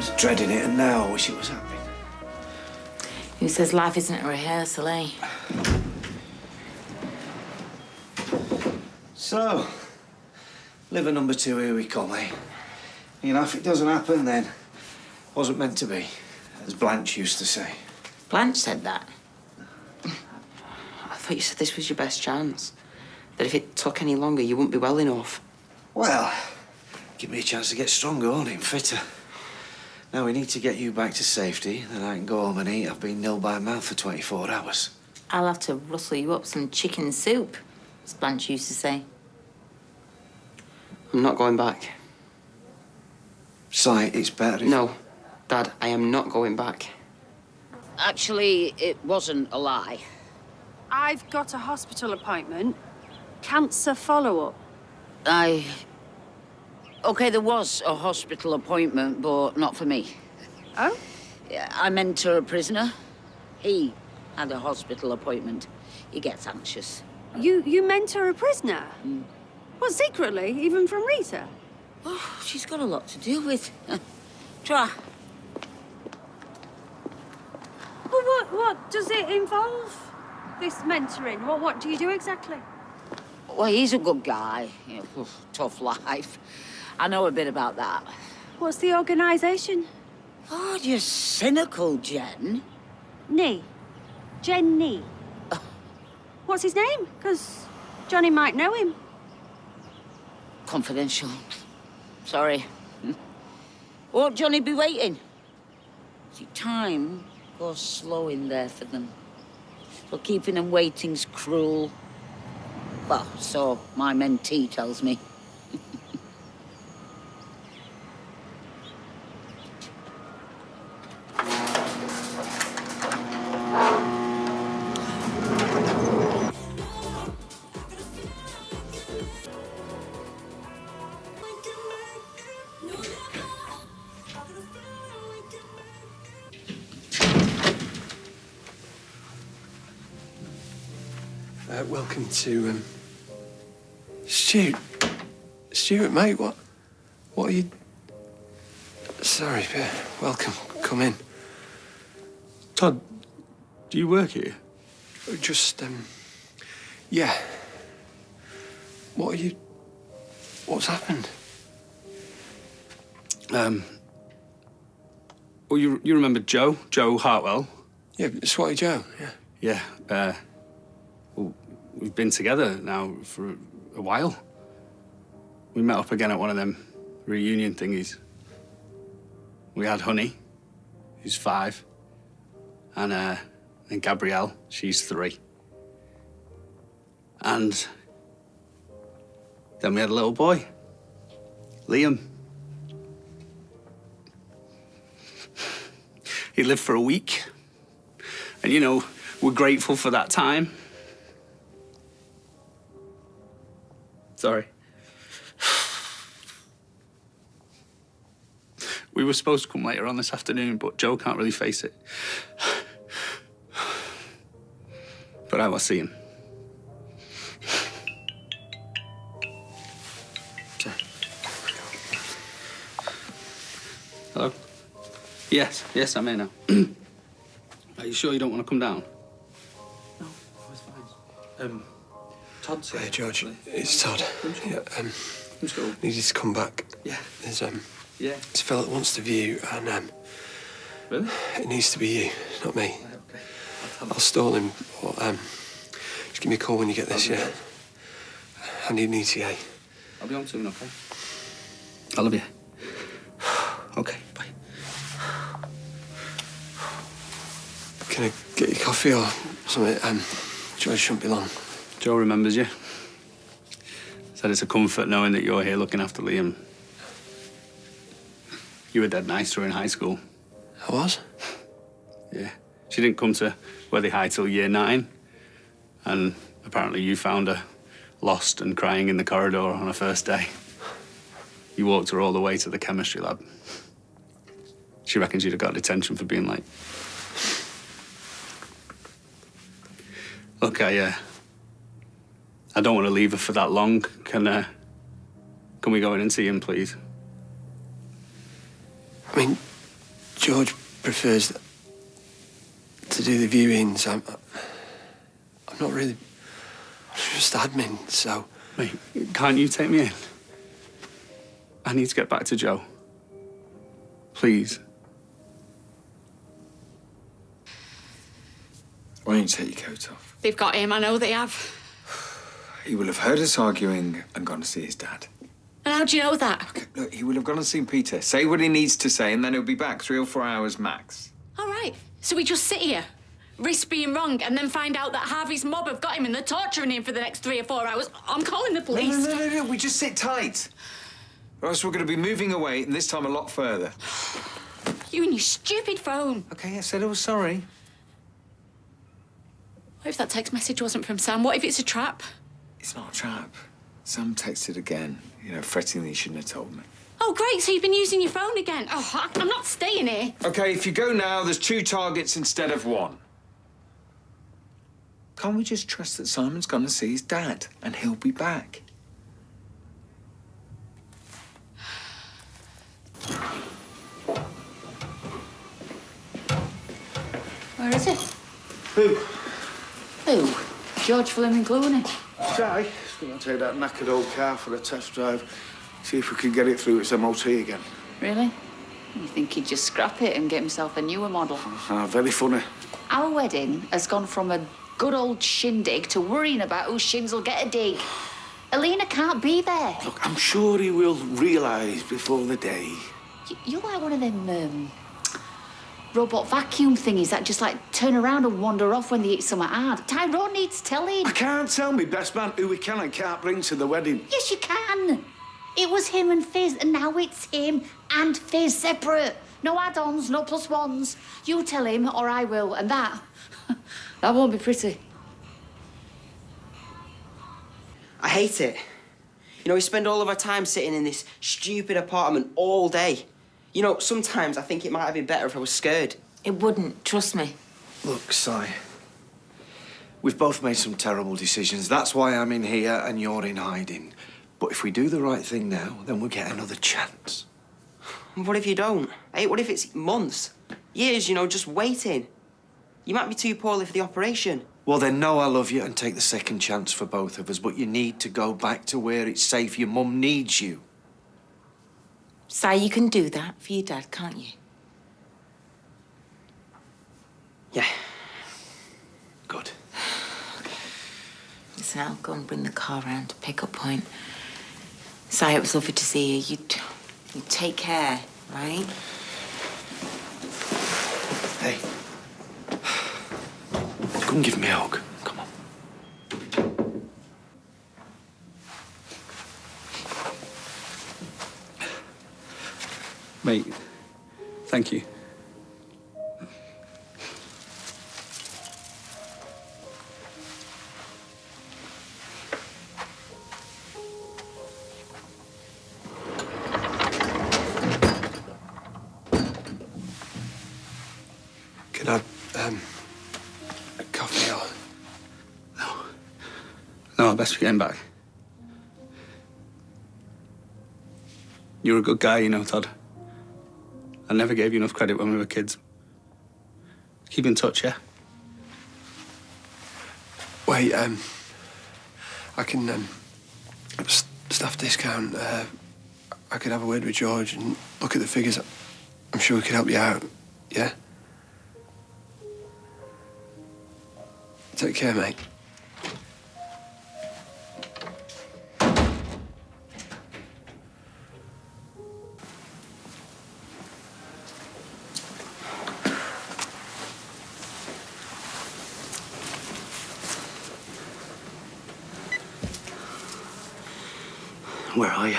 was dreading it, and now I wish it was happening. Who says life isn't a rehearsal, eh? So, liver number 2, here we come, eh? You know, if it doesn't happen, then wasn't meant to be, as Blanche used to say. Blanche said that. I thought you said this was your best chance. That if it took any longer, you wouldn't be well enough. Well, give me a chance to get stronger, won't it, and fitter. Now we need to get you back to safety, then I can go home and eat. I've been nil by mouth for 24 hours. I'll have to rustle you up some chicken soup, as Blanche used to say. I'm not going back. Sight, it's better if... No, Dad, I am not going back. Actually, it wasn't a lie. I've got a hospital appointment. Cancer follow-up. OK, there was a hospital appointment, but not for me. Oh? Yeah, I mentor a prisoner. He had a hospital appointment. He gets anxious. You mentor a prisoner? What, secretly? Even from Rita? Oh, she's got a lot to deal with. Try. Well, what does it involve, this mentoring? What do you do exactly? Well, he's a good guy. You know, tough life. I know a bit about that. What's the organisation? God, you're cynical, Jen. Nee. Jen Nee. What's his name? Because Johnny might know him. Confidential. Sorry. Won't Johnny be waiting? See, time goes slow in there for them. So keeping them waiting's cruel. Well, so my mentee tells me. Welcome to, Stuart, mate, what are you... Sorry, welcome, come in. Todd, do you work here? Just, yeah. What's happened? Well, you remember Joe Hartwell? Yeah, Swatty Joe, yeah. Yeah, well, we've been together now for a while. We met up again at one of them reunion thingies. We had Honey, who's 5, and Gabrielle, she's 3. And then we had a little boy, Liam. He lived for a week. And, you know, we're grateful for that time. Sorry. We were supposed to come later on this afternoon, but Joe can't really face it. But I will see him. Okay. Hello? Yes, I'm here now. Are you sure you don't want to come down? No, it's fine. Todd's here. Hey, George, it's Todd. Yeah, needed to come back. Yeah. There's, Yeah. This fella that wants to view you, and, Really? it needs to be you, not me. Right, okay. I'll stall him, or, just give me a call when you get this, yeah? I need an ETA. I'll be on soon, okay? I love you. Okay, bye. Can I get you coffee or something? George shouldn't be long. Joe remembers you. Said it's a comfort knowing that you're here looking after Liam. You were dead nice to her in high school. I was? Yeah. She didn't come to Worthy High till year 9. And apparently you found her lost and crying in the corridor on her first day. You walked her all the way to the chemistry lab. She reckons you'd have got detention for being late. Look, I don't want to leave her for that long. Can we go in and see him, please? I mean, George prefers to do the viewings. I'm not really... I'm just admin, so... Mate, can't you take me in? I need to get back to Joe. Please. Why don't you take your coat off? They've got him, I know they have. He will have heard us arguing and gone to see his dad. And how do you know that? Okay, look, he will have gone and seen Peter. Say what he needs to say, and then he'll be back 3 or 4 hours max. All right, so we just sit here, risk being wrong, and then find out that Harvey's mob have got him and they're torturing him for the next 3 or 4 hours. I'm calling the police. No, we just sit tight. Or else we're going to be moving away, and this time a lot further. You and your stupid phone. Okay, I said I was sorry. What if that text message wasn't from Sam? What if it's a trap? It's not a trap. Sam texted again, you know, fretting that he shouldn't have told me. Oh, great, so you've been using your phone again. Oh, I'm not staying here. Okay, if you go now, there's 2 targets instead of 1. Can't we just trust that Simon's gone to see his dad and he'll be back? Where is it? Who? Who? George Fleming Clooney. Ty, he's going to take that knackered old car for a test drive. See if we can get it through its MOT again. Really? You think he'd just scrap it and get himself a newer model? Ah, very funny. Our wedding has gone from a good old shindig to worrying about whose shins will get a dig. Alina can't be there. Look, I'm sure he will realise before the day. You're like one of them robot vacuum thingies that just like turn around and wander off when they eat something hard. Tyrone needs telling. I can't tell me best man who we can and can't bring to the wedding. Yes, you can. It was him and Fizz, and now it's him and Fizz separate. No add-ons, no plus ones. You tell him, or I will, and that won't be pretty. I hate it. You know, we spend all of our time sitting in this stupid apartment all day. You know, sometimes I think it might have been better if I was scared. It wouldn't, trust me. Look, Si, we've both made some terrible decisions. That's why I'm in here and you're in hiding. But if we do the right thing now, then we'll get another chance. What if you don't? Hey, what if it's months, years, you know, just waiting? You might be too poorly for the operation. Well, then know I love you and take the second chance for both of us, but you need to go back to where it's safe. Your mum needs you. Si, you can do that for your dad, can't you? Yeah. Good. Listen, I'll go and bring the car round to pick-up point. Si, it was lovely to see you. You'd take care, right? Hey. Come give me a hug. Come on. Mate, thank you. Can I, a coffee or... No, best be getting back. You're a good guy, you know, Todd. I never gave you enough credit when we were kids. Keep in touch, yeah? Wait, I can, staff discount. I could have a word with George and look at the figures. I'm sure we could help you out, yeah? Take care, mate. Where are you?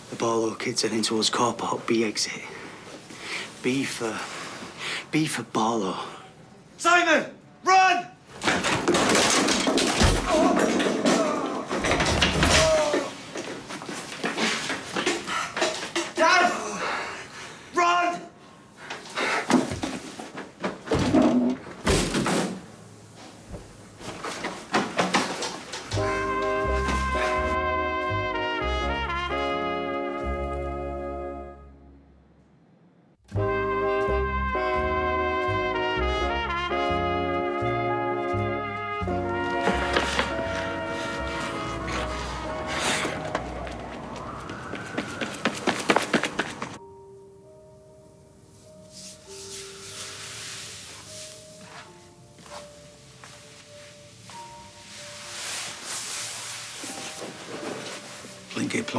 The Barlow kids heading towards car park B exit. B for Barlow. Simon! Run! Dad! Run!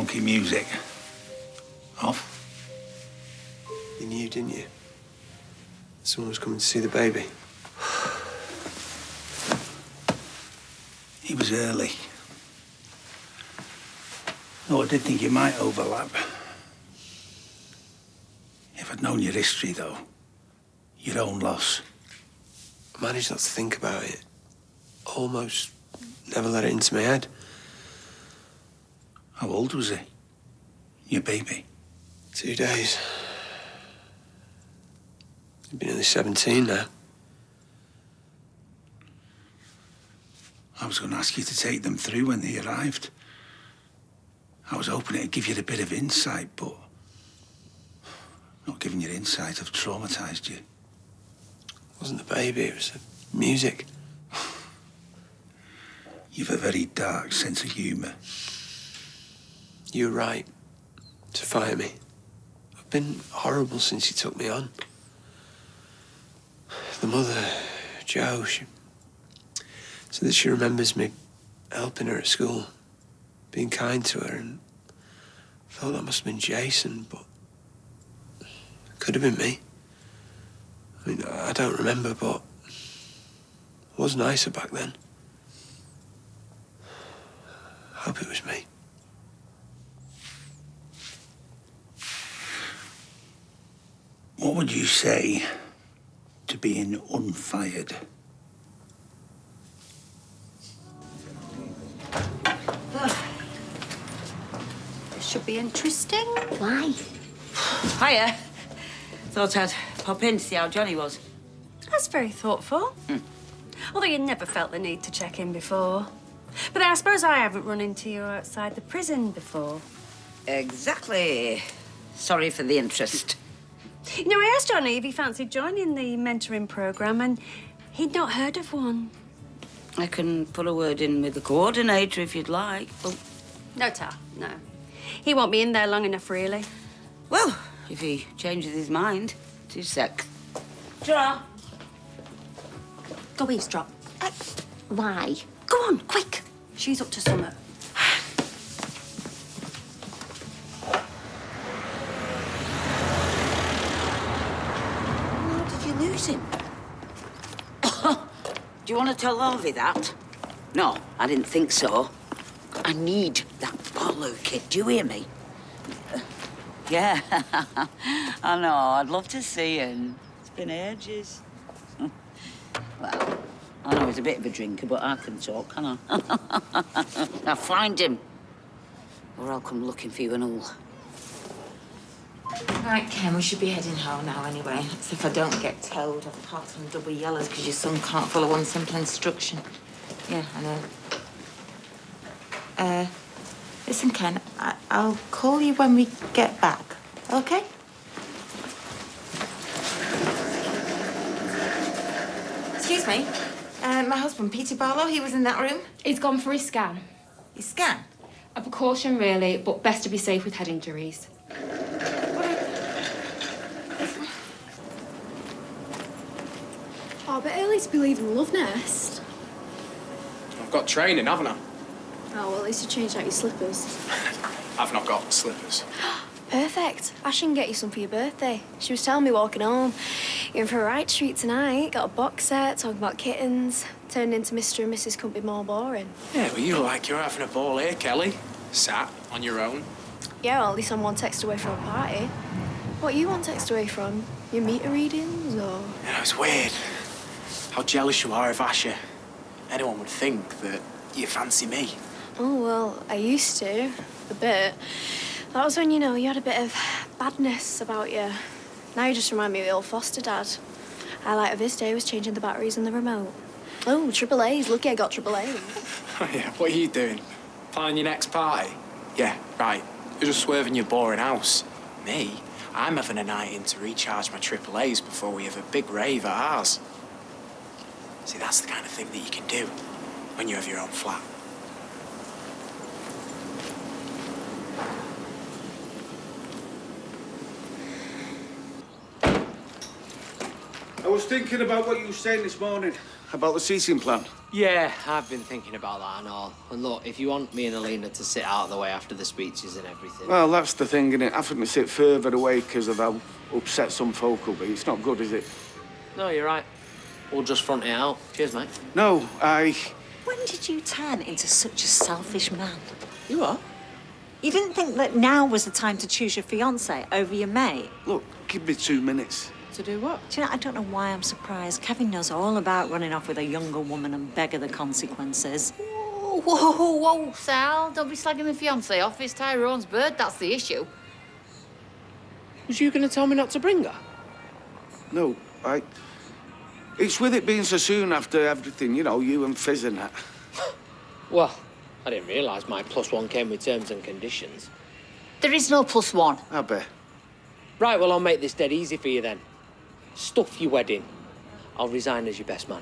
funky music. Off? You knew, didn't you? Someone was coming to see the baby. He was early. No, I did think you might overlap. If I'd known your history, though, your own loss. I managed not to think about it. Almost never let it into my head. How old was he? Your baby? 2 days. He'd be nearly 17 now. I was going to ask you to take them through when they arrived. I was hoping it'd give you a bit of insight, but not giving you insight, I've traumatized you. It wasn't the baby, it was the music. You've a very dark sense of humour. You were right to fire me. I've been horrible since you took me on. The mother, Jo, she said that she remembers me helping her at school, being kind to her, and I thought that must have been Jason, but it could have been me. I mean, I don't remember, but I was nicer back then. I hope it was me. What would you say to being unfired? This should be interesting. Why? Hiya. Thought I'd pop in to see how Johnny was. That's very thoughtful. Although you never felt the need to check in before. But I suppose I haven't run into you outside the prison before. Exactly. Sorry for the interest. You know, I asked Johnny if he fancied joining the mentoring programme, and he'd not heard of one. I can put a word in with the coordinator if you'd like. Oh. No, Ta, no. He won't be in there long enough, really. Well, if he changes his mind. 2 secs. Draw. Go eavesdrop. Why? Go on, quick. She's up to something. How did you lose him? Do you want to tell Harvey that? No, I didn't think so. I need that Barlow kid, do you hear me? Yeah, I know, I'd love to see him. It's been ages. Well, I know he's a bit of a drinker, but I can talk, can I? Now find him, or I'll come looking for you and all. Right, Ken, we should be heading home now anyway. That's if I don't get told I've parked on double yellows because your son can't follow one simple instruction. Yeah, I know. Listen, Ken, I'll call you when we get back, okay? Excuse me. My husband, Peter Barlow, he was in that room. He's gone for his scan. His scan? A precaution, really, but best to be safe with head injuries. Oh, but early to be leaving Love Nest. I've got training, haven't I? Oh, well, at least you changed out your slippers. I've not got slippers. Perfect. Ash can get you some for your birthday. She was telling me walking home. You're in for a right treat tonight. Got a box set, talking about kittens. Turned into Mr. and Mrs. Couldn't Be More Boring. Yeah, well, you look like you're having a ball here, Kelly. Sat on your own. Yeah, well, at least I'm one text away from a party. What you one text away from? Your meter readings, or...? Yeah, it's weird how jealous you are of Asher. Anyone would think that you fancy me. Oh, well, I used to. A bit. That was when, you know, you had a bit of badness about you. Now you just remind me of the old foster dad. Highlight of his day was changing the batteries in the remote. Oh, triple A's. Lucky I got triple A's. Oh, yeah, what are you doing? Planning your next party? Yeah, right. You're just swerving your boring house. Me? I'm having a night in to recharge my triple A's before we have a big rave at ours. See, that's the kind of thing that you can do when you have your own flat. I was thinking about what you were saying this morning about the seating plan. Yeah, I've been thinking about that and all. And look, if you want me and Alina to sit out of the way after the speeches and everything... Well, that's the thing, innit? Having to sit further away because of how upset some folk will be. It's not good, is it? No, you're right. We'll just front it out. Cheers, mate. No, When did you turn into such a selfish man? You are? You didn't think that now was the time to choose your fiancé over your mate? Look, give me 2 minutes. To do what? Do you know, I don't know why I'm surprised. Kevin knows all about running off with a younger woman and beggar the consequences. Whoa, whoa, whoa, Sal. Don't be slagging my fiancé off. It's Tyrone's bird, that's the issue. Was you going to tell me not to bring her? No, It's with it being so soon after everything, you know, you and Fizz and that. Well, I didn't realise my +1 came with terms and conditions. There is no +1. I bet. Right, well, I'll make this dead easy for you then. Stuff your wedding. I'll resign as your best man.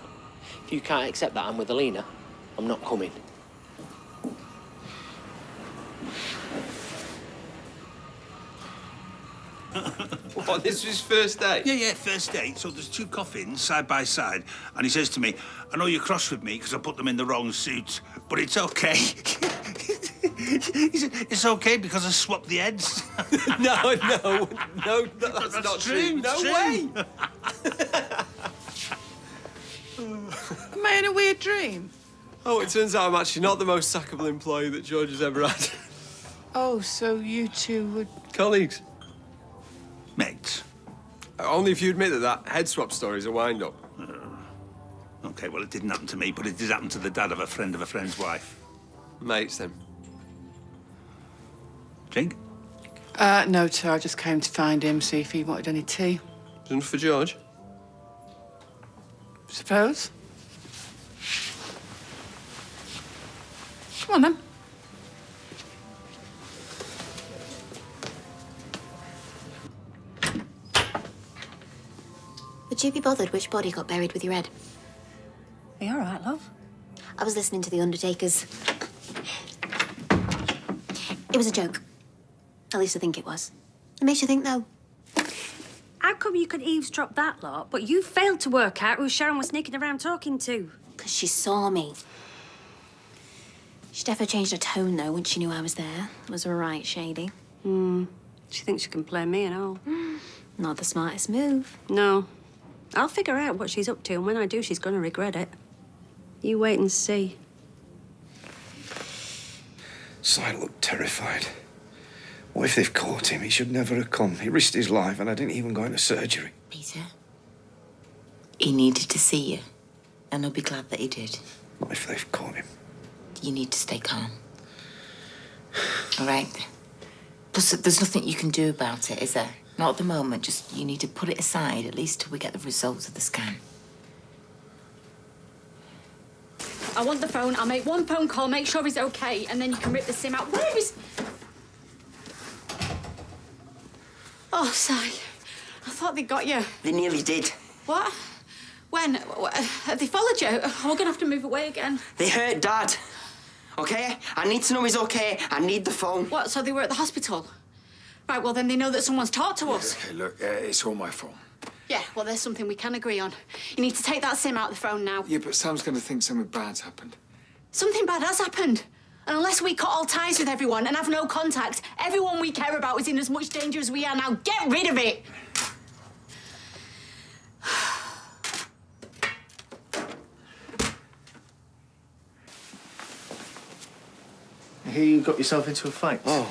If you can't accept that I'm with Alina, I'm not coming. What, this was first date? Yeah, first date. So there's 2 coffins side by side, and he says to me, I know you're cross with me because I put them in the wrong suit, but it's okay. He said, it's okay because I swapped the heads. No, that's not true. No way. Am I in a weird dream? Oh, it turns out I'm actually not the most sackable employee that George has ever had. Oh, so you two would... Colleagues. Mates. Only if you admit that head swap story's a wind-up. OK, well, it didn't happen to me, but it did happen to the dad of a friend's wife. Mates, then. Drink? No, sir. I just came to find him, see if he wanted any tea. Enough for George? Suppose. Come on, then. Would you be bothered which body got buried with your head? Are you all right, love? I was listening to The Undertakers. It was a joke. At least I think it was. It makes you think, though. How come you could eavesdrop that lot, but you failed to work out who Sharon was sneaking around talking to? Because she saw me. She definitely changed her tone, though, once she knew I was there. It was all right, shady. She thinks she can play me and all. Not the smartest move. No. I'll figure out what she's up to, and when I do, she's going to regret it. You wait and see. Si looked terrified. What if they've caught him? He should never have come. He risked his life, and I didn't even go into surgery. Peter, he needed to see you, and I'll be glad that he did. What if they've caught him? You need to stay calm. All right? Plus, there's nothing you can do about it, is there? Not at the moment. Just, you need to put it aside, at least till we get the results of the scan. I want the phone. I'll make one phone call, make sure he's okay, and then you can rip the SIM out. Where is... Oh, Si. I thought they got you. They nearly did. What? When? Have they followed you? We're going to have to move away again. They hurt Dad. OK? I need to know he's OK. I need the phone. What, so they were at the hospital? Right, well, then they know that someone's talked to us. OK, look, it's all my fault. Yeah, well, there's something we can agree on. You need to take that SIM out of the phone now. Yeah, but Sam's going to think something bad's happened. Something bad has happened. And unless we cut all ties with everyone and have no contact, everyone we care about is in as much danger as we are now. Get rid of it! I hear you got yourself into a fight. Oh,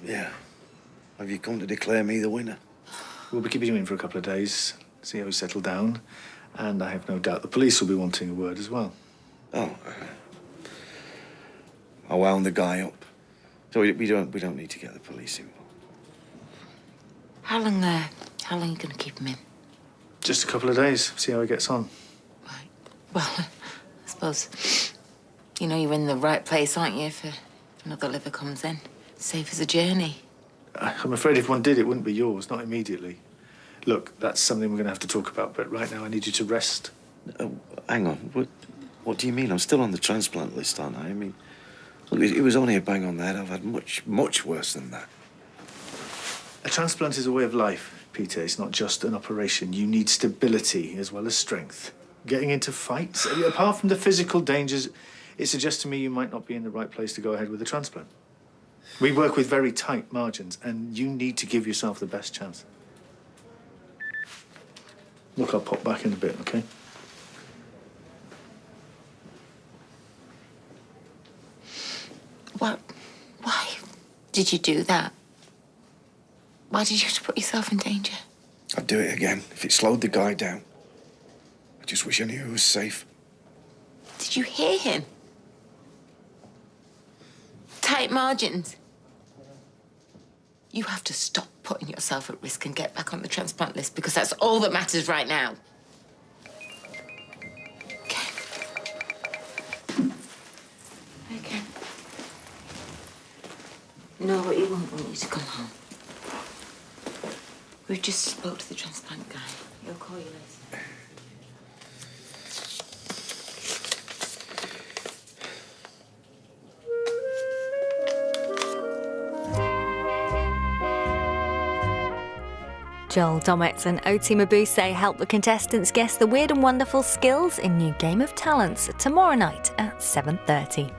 yeah. Have you come to declare me the winner? We'll be keeping you in for a couple of days, see how you settle down. And I have no doubt the police will be wanting a word as well. Oh, I wound the guy up. So we don't need to get the police involved. How long are you going to keep him in? Just a couple of days, see how he gets on. Well, I suppose, you know, you're in the right place, aren't you, if another liver comes in? Safe as a journey. I'm afraid if one did, it wouldn't be yours, not immediately. Look, that's something we're going to have to talk about, but right now I need you to rest. Hang on, what do you mean? I'm still on the transplant list, aren't I? I mean, look, it was only a bang on the head. I've had much worse than that. A transplant is a way of life, Peter. It's not just an operation. You need stability as well as strength. getting into fights. Apart from the physical dangers, it suggests to me you might not be in the right place to go ahead with the transplant. We work with very tight margins, and you need to give yourself the best chance. Look, I'll pop back in a bit, okay? Why did you do that? Why did you have to put yourself in danger? I'd do it again if it slowed the guy down. I just wish I knew he was safe. Did you hear him? Tight margins. You have to stop putting yourself at risk and get back on the transplant list because that's all that matters right now. Okay. No, but he won't want you to come home. We've just spoke to the transplant guy. He'll call you later. Joel Dommett and Oti Mabuse help the contestants guess the weird and wonderful skills in new Game of Talents tomorrow night at 7:30.